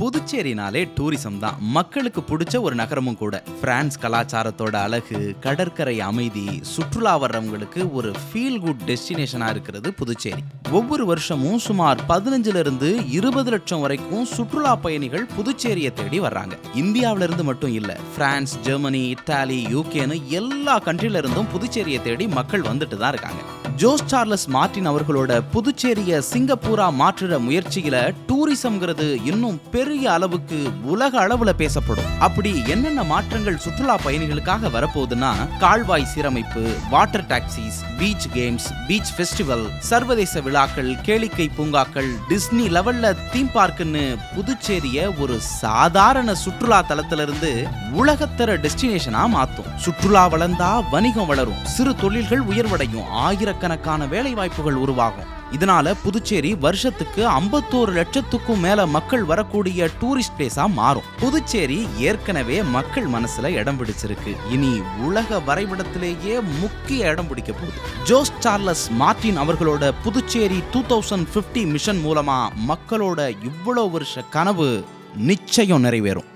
புதுச்சேரினாலே tourism தான். மக்களுக்கு பிடிச்ச ஒரு நகரமும் கூட. பிரான்ஸ் கலாச்சாரத்தோட அழகு, கடற்கரை அமைதி, சுற்றுலா வர்றவங்களுக்கு ஒரு ஃபீல் குட் டெஸ்டினேஷனா இருக்கிறது புதுச்சேரி. ஒவ்வொரு வருஷமும் சுமார் 15 இருந்து 20 லட்சம் வரைக்கும் சுற்றுலா பயணிகள் புதுச்சேரியை தேடி வர்றாங்க. இந்தியாவில இருந்து மட்டும் இல்ல, பிரான்ஸ், ஜெர்மனி, இத்தாலி, யூகேன்னு எல்லா கண்ட்ரில இருந்தும் புதுச்சேரியை தேடி மக்கள் வந்துட்டு தான் இருக்காங்க. ஜோஸ் சார்லஸ் மார்டின் அவர்களோட புதுச்சேரியை சிங்கப்பூரா மாற்றுற முயற்சியில டூரிசம்ங்கிறது இன்னும் பெரிய அளவுக்கு உலக அளவுல பேசப்படும். அப்படி என்னென்ன மாற்றங்கள் சுற்றுலா பயணிகளுக்காக வரப்போகுதுன்னா, கால்வாய் சீரமைப்பு, water taxis, beach games, beach festival, சர்வதேச விழாக்கள், கேளிக்கை பூங்காக்கள், டிஸ்னி லெவல்ல தீம் பார்க்குன்னு புதுச்சேரிய ஒரு சாதாரண சுற்றுலா தலத்திலிருந்து உலகத்தர டெஸ்டினேஷனா மாத்தும். சுற்றுலா வளர்ந்தா வணிகம் வளரும், சிறு தொழில்கள் உயர்வடையும், ஆயிரக்கணக்கான வேலை வாய்ப்புகள் உருவாகும். இதனால புதுச்சேரி வருஷத்துக்கு 51 லட்சத்துக்கும் மேல மக்கள் வரக்கூடிய டூரிஸ்ட் பிளேஸா மாறும். புதுச்சேரி ஏற்கனவே மக்கள் மனசுல இடம் பிடிச்சிருக்கு. இனி உலக வரைபடத்திலேயே முக்கிய இடம் பிடிக்க போகுது. ஜோஸ் சார்லஸ் மார்டின் அவர்களோட புதுச்சேரி 2050 மிஷன் மூலமா மக்களோட இவ்வளவு வருஷ கனவு நிச்சயம் நிறைவேறும்.